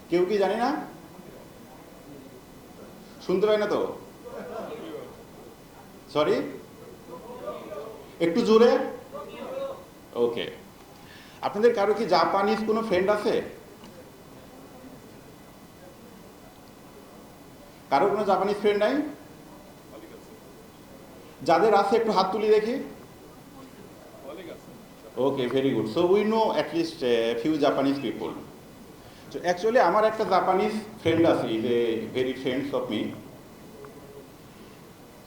কেউ কি জানি না? শুনতে পাই না তো, সরি, একটু জোরে। ওকে, আপনাদের কারো কি জাপানিজ কোনো ফ্রেন্ড আছে? কারো কোনো জাপানিজ ফ্রেন্ড নাই? যাদের আছে একটু হাত তুলি দেখি। Okay, very good. So we know at least few Japanese people. So actually আমার একটা জাপানিজ ফ্রেন্ড আছে, is a very friends of me.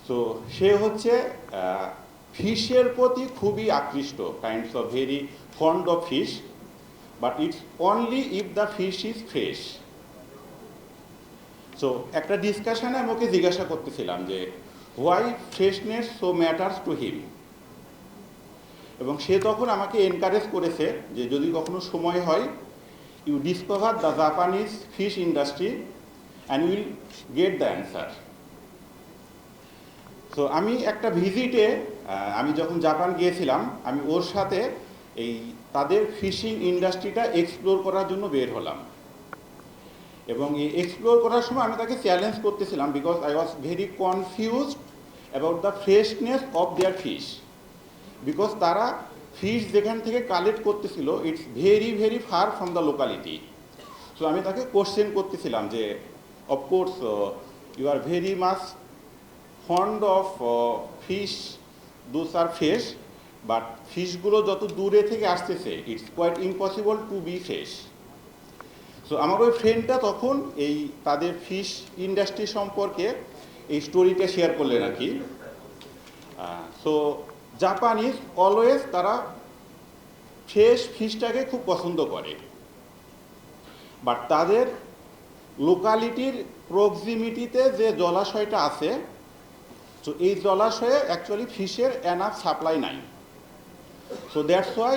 So সে হচ্ছে ফিশের প্রতি খুবই আকৃষ্ট, kinds of very fond of fish, but it's only if the fish is fresh. So একটা ডিসকাশনে আমি ওকে জিজ্ঞাসা করতেছিলাম যে why freshness so matters to him, এবং সে তখন আমাকে এনকারেজ করেছে যে যদি কখনো সময় হয়, you discover the Japanese fish industry and will get the answer. So আমি একটা ভিজিটে, আমি যখন জাপান গিয়েছিলাম, আমি ওর সাথে এই তাদের ফিশিং ইন্ডাস্ট্রিটা এক্সপ্লোর করার জন্য বের হলাম। এবং এই এক্সপ্লোর করার সময় আমি তাকে চ্যালেঞ্জ করতেছিলাম, because I was very confused about the freshness of their fish, because তারা ফিশ যেখান থেকে কালেক্ট করতেছিল it's very very far from the locality. So আমি তাকে কোশ্চেন করতেছিলাম যে of course you are very much fond of fish, those are fresh, but ফিশগুলো যত দূরে থেকে আসতেছে it's quite impossible to be fresh. So আমার ওই ফ্রেন্ডটা তখন এই তাদের ফিশ ইন্ডাস্ট্রি সম্পর্কে এই স্টোরিটা শেয়ার করলেন আর কি। সো জাপানিজ অলওয়েজ তারা ফ্রেশ ফিশটাকে খুব পছন্দ করে, বাট তাদের লোকালিটির প্রক্সিমিটিতে যে জলাশয়টা আছে, সো এই জলাশয়ে অ্যাকচুয়ালি ফিশের এনাফ সাপ্লাই নাই। সো দ্যাটস ওয়াই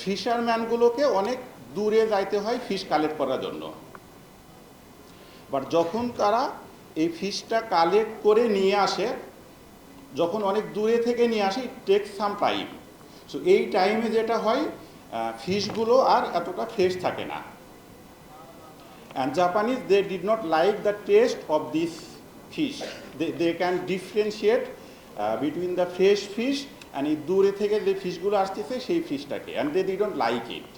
ফিশারম্যানগুলোকে অনেক দূরে যাইতে হয় ফিশ কালেক্ট করার জন্য। বাট যখন তারা এই ফিশটা কালেক্ট করে নিয়ে আসে, যখন অনেক দূরে থেকে নিয়ে আসে, ইট টেকস সাম টাইম। সো এই টাইমে যেটা হয়, ফিশগুলো আর এতটা ফ্রেশ থাকে না। And Japanese they did not like the taste of this fish. They can differentiate between the fresh fish and এই দূরে থেকে যে ফিশগুলো আসতেছে সেই ফিশটাকে, and they did not like it.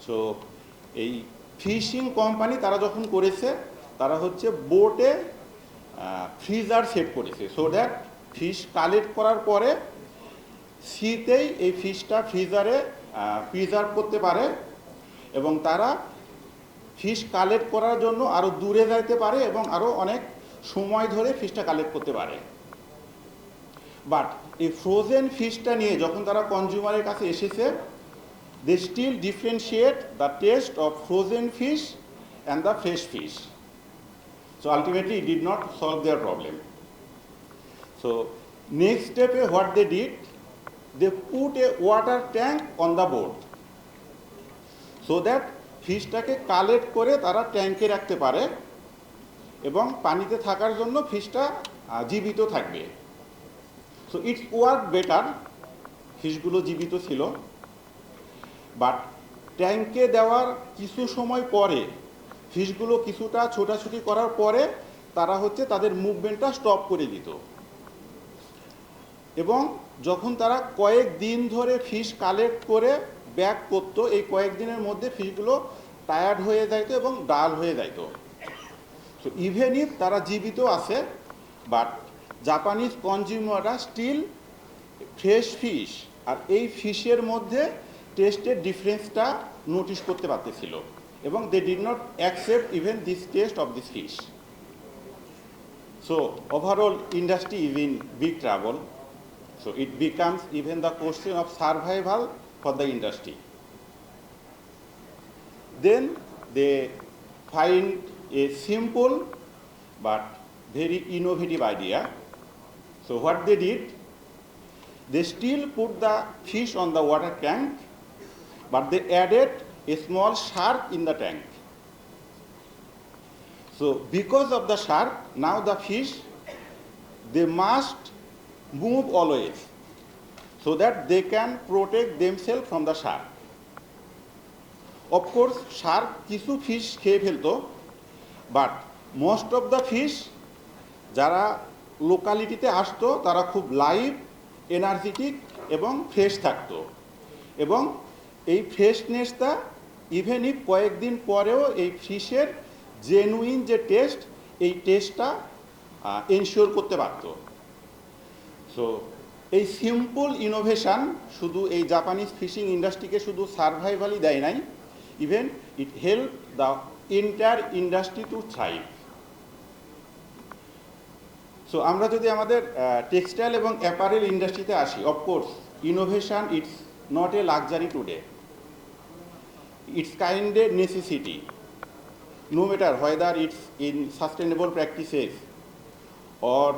So এই ফিশিং কোম্পানি তারা যখন করেছে, তারা হচ্ছে বোটে ফ্রিজার সেট করেছে, সো দ্যাট ফিশ কালেক্ট করার পরে সিতেই এই ফিশটা ফ্রিজারে প্রিজার্ভ করতে পারে, এবং তারা ফিশ কালেক্ট করার জন্য আরও দূরে যাইতে পারে এবং আরও অনেক সময় ধরে ফিশটা কালেক্ট করতে পারে। বাট এই ফ্রোজেন ফিশটা নিয়ে যখন তারা কনজিউমারের কাছে এসেছে, they still differentiate the taste of frozen fish and the fresh fish. So ultimately it did not solve their problem. So next step, what they did, they put a water tank on the boat so that ফিশটাকে collect করে তারা ট্যাঙ্কে রাখতে পারে এবং পানিতে থাকার জন্য ফিশটা জীবিত থাকবে। সো ইটস ওয়ার্ক বেটার, ফিশগুলো জীবিত ছিল। বাট ট্যাঙ্কে দেওয়ার কিছু সময় পরে ফিশগুলো কিছুটা ছোটাছুটি করার পরে তারা হচ্ছে তাদের মুভমেন্টটা স্টপ করে দিত, এবং যখন তারা কয়েক দিন ধরে ফিশ কালেক্ট করে ব্যাক করতো, এই কয়েকদিনের মধ্যে ফিশগুলো টায়ার্ড হয়ে যাইতো এবং ডাল হয়ে যাইতো। সো ইভেন ইফ তারা জীবিত আছে, বাট জাপানিজ কনজিউমাররা স্টিল ফ্রেশ ফিশ আর এই ফিশের মধ্যে টেস্টের ডিফারেন্সটা নোটিস করতে পারতেছিল, এবং they did not accept even this taste of this fish. So overall industry is in big trouble. So it becomes even the question of survival for the industry. Then they find a simple but very innovative idea. So what they did, they still put the fish on the water tank, but they added a small shark in the tank. So because of the shark, now the fish, they must move always so that they can protect themselves from the shark. Of course Shark কিছু fish খেয়ে ফেলতো, but most of the fish যারা লোকালিটিতে আসতো তারা খুব live, energetic এবং fresh থাকতো। এবং এই ফ্রেশনেসটা ইভেন ইফ কয়েকদিন পরেও এই ফিশের জেনুইন যে টেস্ট, এই টেস্টটা এনশিওর করতে পারতো। সো এই সিম্পল ইনোভেশন শুধু এই জাপানিজ ফিশিং ইন্ডাস্ট্রিকে শুধু সার্ভাইভালই দেয় নাই, even it help the entire industry to thrive. So আমরা যদি আমাদের টেক্সটাইল এবং অ্যাপারেল ইন্ডাস্ট্রিতে আসি, of course innovation it's not a luxury today, it's kind a necessity, no matter whether it's in sustainable practices or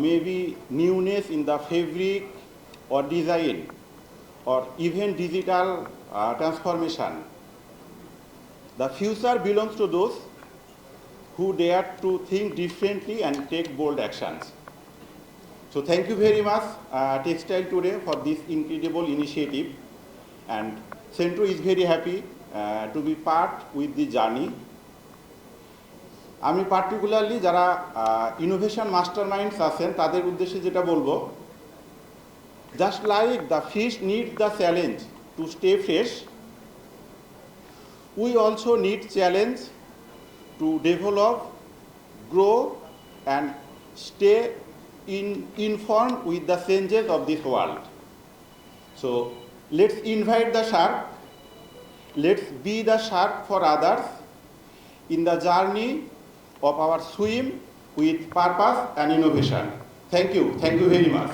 maybe newness in the fabric or design or even digital transformation. The future belongs to those who dare to think differently and take bold actions. So thank you very much Textile Today for this incredible initiative, and Centro is very happy to be part with the journey. আমি particularly যারা innovation master minds আছেন তাদের উদ্দেশ্যে যেটা বলবো, just like the fish need the challenge to stay fresh, we also need challenge to develop, grow and stay informed with the changes of this world. So let's invite the Shark, let's be the Shark for others in the journey of our swim with purpose and innovation. Thank you very much.